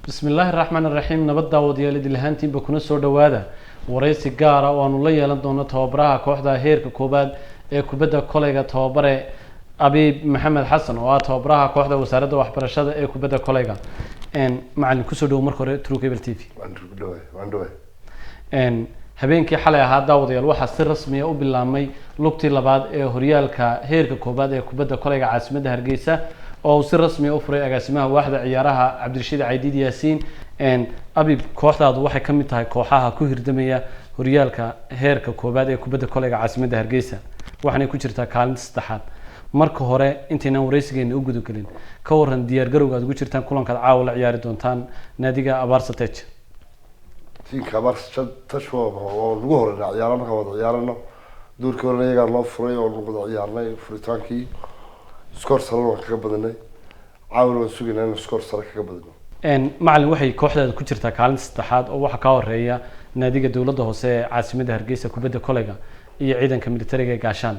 بسم الله الرحمن الرحيم نبدا وديالد الهانتين بكون سو دواده wareysi gaar ah oo aanu la yeelan doono tababaraha kooxda heerka koobaad ee kubadda kolayga tababare Abiib Maxamed Xasan oo ah tababaraha kooxda wasaaradda waxbarashada ee kubadda kolayga macallin ku soo dhaw marka hore True Cable TV waan dhawahay habeenkii xalay ahaa daawadayaal waxaa si rasmi ah u bilaabmay lugtii labaad ee horyaalka heerka koobaad ee kubadda kolayga caasimadda Hargeysa oo si rasmi ah u furay agaasimaha waaxda ciyaaraha Cabdirashiid Caydiid Yaasiin Abiib kooxdaadu waxay ka mid tahay kooxaha ku hirdamaya horyaalka heerka koobaad ee kubadda kolayga caasimadda Hargeysa waxaanay ku jirtaa kaalinta saddexaad marka hore intaynaan wareysigeena u gudagelin ka waran diyaar garowga aad ugu jirtaan kulanka caawa la ciyaari doontaan naadiga Abaarsateej tiinka Abaarsateej oo lagu horeeyo ciyaaraha marka wada ciyaarano duurkii hore iyaga loo furay oo lagu wada ciyaarnay furitaankii score sare waan kaga badanay caawin waan sugaynaa in score sare kaga badano macallin waxay kooxdaada ku jirtaa kaalinta saddexaad oo waxa ka horeeya naadiga dawladda hoose ee caasimadda Hargeysa kubadda kolayga iyo ciidanka militariga ee gaashaan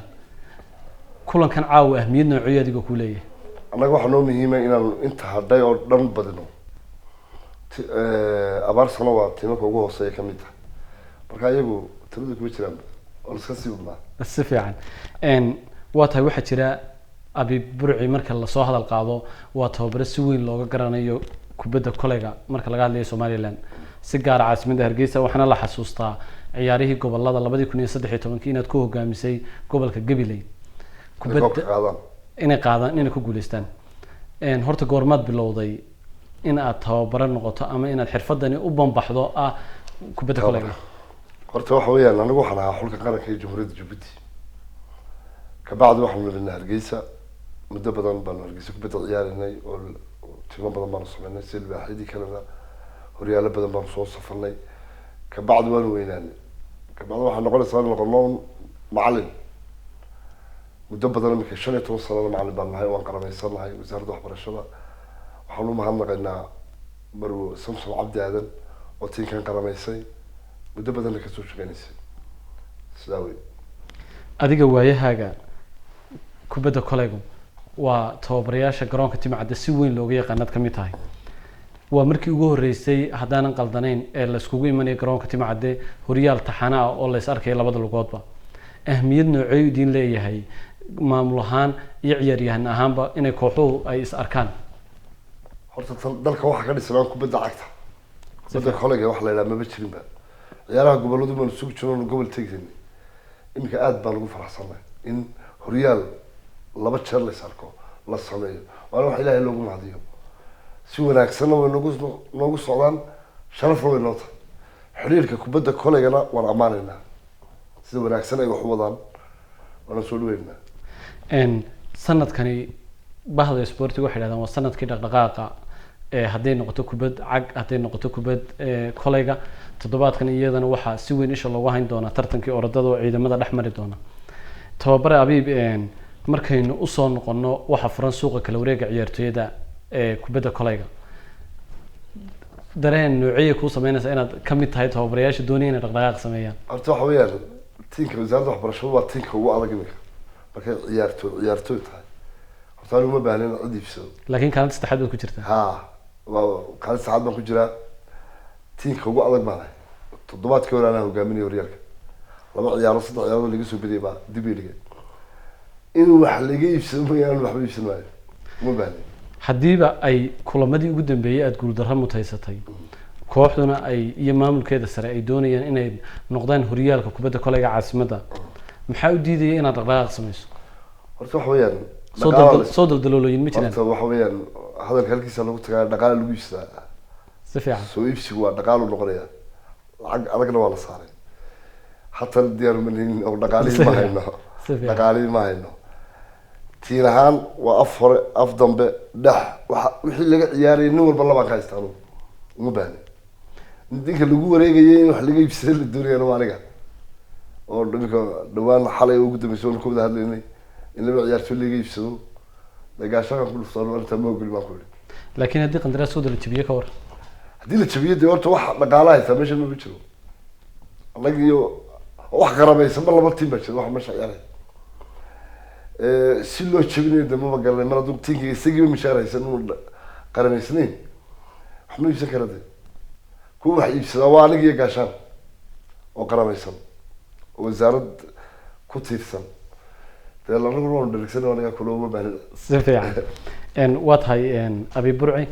kulankan caawa ahmiyad noocyo adiga ku leeyahay anaga waxa noo muhiim ah inaan inta hadhay oo dhan badino Abaarsana waa tiimka ugu hooseeya ka mid ah marka iyagu tirada kuma jiraan oo iska sii wadnaa si fiican waa tahay waxa jira Abiib Burci marka la soo hadal qaado waa tababare si weyn looga garanayo kubadda kolayga marka laga hadlayo Somaliland si gaar ah caasimadda Hargeysa waxaana la xasuustaa ciyaarihii gobolada 2013 inaad ku hogaamisay gobolka Gabiley kubadda inay ku guuleystaan horta goormaad bilowday in aad tababare noqoto ama inaad xirfadani u banbaxdo kubadda kolayga horta waxa weeyaan anigu waxaan ahaa xulka qaranka ee Jamhuuriyadda Djibouti ka bacdi waxaan nolnaa Hargeysa muddo badan baan Hargeysa kubadda ciyaarinay oo timo badan baan sameynay silbaaxidii kalena horyaalo badan baan soo safarnay ka bacdi waan weynaanay ka bacdi waxaan noqonaysaa noqono macallin muddo badan markay 15 sano macallin baan nahay waan qarameysanahay wasaaradda waxbarashada waxaan u mahadnaqaynaa Marwo Samson Cabdi Aadan oo tiinkan qarameysay muddo badan ka soo shaqeynayay sidaa weey adiga waayahaaga kubadda kolayga waa tababarayaasha garoonka Timcadda si weyn looga yaqaanad ka mid tahay waa markii ugu horeysay hadaanan qaldanayn ee la iskugu imanay garoonka Timcadda horyaal taxana oo la is arkay labada lugoodba ahmiyad noocay u diin leeyahay maamul ahaan iyo ciyaaryahan ahaanba inay kooxuhu ay is arkaan horta dalka waxa ka dhisan kubadda cagta kubadda kolayga wax la yiraahdo ma jirin ba ciyaaraha goboladu ma suuq jiraan gobol tegin imika aad baan ugu faraxsanahay in horyaal laba jeer la sarko la sameeyo waana wax Ilaahay loogu mahadiyo si wanaagsan oo noogu socdaan sharaf weyn noo tahay xiriirka kubadda kolayga waan amaanaynaa sida wanaagsan ay wax u wadaan waana soo dhaweynaa sanadkani bahda sportiga waxay yiraahdaan waa sanadkii dhaqdhaqaaqa hadday noqoto kubad cag hadday noqoto kubad kolayga toddobaadkan iyadana waxa si weyn isha loogu hayn doona tartankii orodada oo ciidamada dhexmari doona tababare Abiib markaynu u soo noqono waxa furan suuqa kala wareega ciyaartooyada kubadda kolayga dareen noociyay ku sameynaysa inaad ka mid tahay tababarayaasha doonaya inay dhaqdhaqaaq sameeyaan horta waxa weeyaan tiinka wasaaradda waxbarashada waa tiinka ugu adag imika markay ciyaartooy tahay horta uma baahnayn cid iibsado laakiin kaalinta saddexaad baad ku jirtaa waa kaalinta saddexaad baan ku jiraa tiinka ugu adag baan toddobaadkii hore anaa hogaaminay horyaalka laba ciyaaro saddex ciyaaro laga soo bediyay baa dib ii dhigay in wax laga iibsado mooyaan waxba iibsan maayo uma baahnayn hadiiba ay kulamadii ugu dambeeyay aad guul darro mutaysatay kooxduna ay iyo maamulkeeda sare ay doonayaan inay noqdaan horyaalka kubadda kolayga caasimadda maxaa u diidayay inaad dhaqdhaqaaq sameyso horta waxa weeyaan soo daldaloolooyin ma jiraan horta waxa weeyaan hadalka halkiisa lagu tagaa dhaqaale lagu iibsadaa si fiican soo iibsigu waa dhaqaale noqonaya lacag adagna waa la saaray haatan diyaar ma nihin oo dhaqaale ma hayno tiin ahaan waa af hore af dambe dhex wixii laga ciyaarayay nin walba laba ka haystaan uma baahna ninka lagu wareegayay in wax laga iibsado la doonayana waa aniga oo dhibka dhawaan xalay ugu dambeysay oo kubada hadlaynay in laba ciyaartooy laga iibsado dagaashadan ku dhuftaan inta ma ogol baan ku yiri laakiin haddii qandaraas soo dala jabiyo ka war haddii la jabiyo dee horta wax dhaqaalaha haysta meesha ma jiro annaga iyo wax qaramaysan ma laba tiim baa jira wax meesha ciyaaray si loo jabinayo dee maba garanay mar hadduu tiinka isagiiba mishaar haysan uu qarameysnayn waxma iibsan kara de kuwa wax iibsadaa waa aniga iyo gaashaan oo qaramaysan oo wasaarad ku tiirsan dee lanagu waanu dharigsan aniga kuloma baahnida si fiican waa tahay abi burci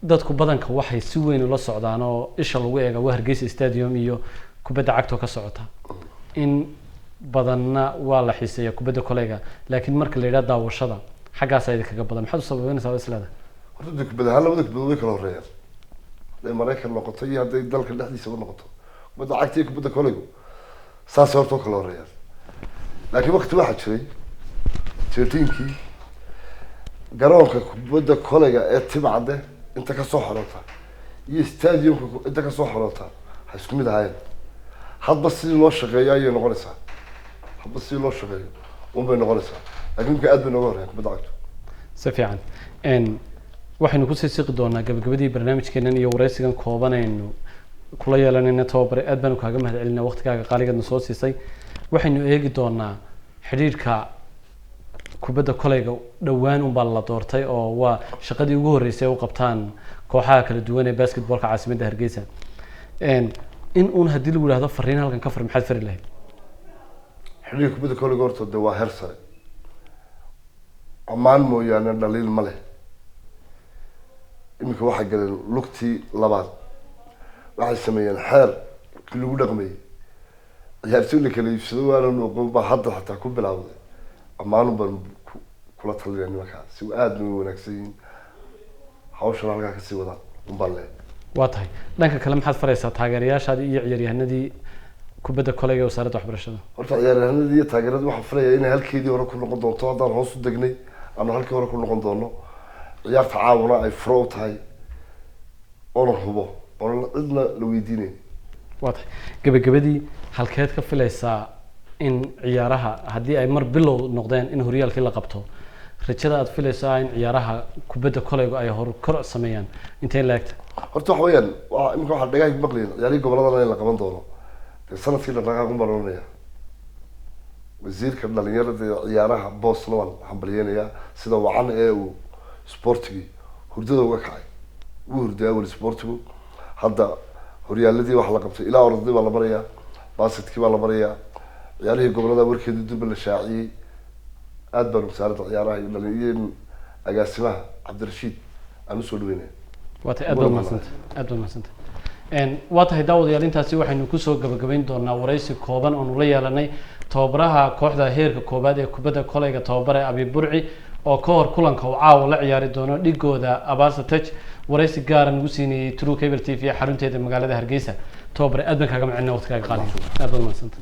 dadku badanka waxay si weyn ula socdaan oo isha lagu eega waa Hargeysa Stadium iyo kubadda cagta ka socota in badanna waa la xiiseeyaa kubadda kolayga laakiin marka la yiraahdo daawashada xaggaas ay kaga badan maxaad u sababeynaysaa islaada horta kubadda hal labada kubadda way kala horeeyaan haday Mareykan noqoto iyo haday dalka dhexdiisa u noqoto kubadda cagta iyo kubadda kolaygu saas horta kala horeeyaan laakiin waqti waxa jiray jeetinkii garoonka kubadda kolayga ee Timcadde inta ka soo xorota iyo stadiumka inta ka soo xorota ha isku mid ahaayeen hadba sidii loo shaqeeyo ayay noqonaysaa hadba sidii loo shaqeeyo bay noqonaysaa laakiin ka aad bay nooga horreeyaan kubadda cagta si fiican waxaynu kusii siqi doonaa gabagabadii barnaamijkeenan iyo wareysigan koobanaynu kula yeelanayna tababare aad baanu kaaga mahadcelinaa waqtigaaga qaaligeedna soo siisay waxaynu eegi doonaa xidhiidhka kubadda kolayga dhawaan unbaa la doortay oo waa shaqadii ugu horreysay u qabtaan kooxaha kala duwan ee basketballka caasimadda Hargeysa in uun haddii lagu yiraahdo fariin halkan ka far maxaad fari lahayd xidhiidhka kubadda kolayga horta dee waa heer sare ammaan mooyaane dhaliil ma leh iminka waxay galeen lugtii labaad waxay sameeyeen xeer kii lagu dhaqmayay ciyaartoy la kala iibsado waana noqon baa hadda xataa ku bilaawday ammaan baan kula talinaya nimankaa si aad u wanaagsan yihiin hawshan halkaa kasii wadaan unbaan leeyahay waa tahay dhanka kale maxaad faraysaa taageerayaashaadii iyo ciyaaryahanadii kubadda kolayga ee wasaaradda waxbarashada horta ciyaaryahanadii iyo taageeradii waxaan filayaa inay halkeedii hore ku noqon doonto haddaan hoos u degnay ama halkii hore ku noqon doono ciyaarta caawuna ay furo u tahay oona hubo oona cidna la weydiinayn waa tahay gabagabadii halkeed ka filaysaa in ciyaaraha haddii ay mar bilow noqdeen in horyaalkii la qabto rajada aad filaysaa in ciyaaraha kubadda kolaygu ay horukor sameeyaan intee laagta horta waxa weeyaan iminka waxaa dhagaha maqlayn ciyaarihii goboladana in la qaban doono dee sanadkii dhaqaaqa ku maroonaya wasiirka dhalinyarada ciyaaraha boosna waan hambalyeynayaa sida wacan ee uu sportigii hurdada uga kacay ugu hurday awal sportigu hadda horyaaladii wax la qabtay ilaa ordadii baa la marayaa basketkii baa la marayaa ciyaarihii gobolada warkeedii durba la shaaciyey aad baan wasaaradda ciyaaraha iyo dhalinyarada agaasimaha Cabdirashiid aan usoo dhaweynaya waa tahay aad baad mahadsanta waa tahay daawadayaal intaasi waxaynu kusoo gabagabayn doonaa wareysi kooban oo nula yeelanay tababaraha kooxda heerka koobaad ee kubadda kolayga tababare Abi Burci oo ka hor kulanka uu caawa la ciyaari doono dhigooda Abaasa Touch wareysi gaar ah nagu siinayay True Cable TV xarunteeda magaalada Hargeysa tababare aad baan kaaga macalinaa waqtigaaga qaaliga aad baad mahadsanta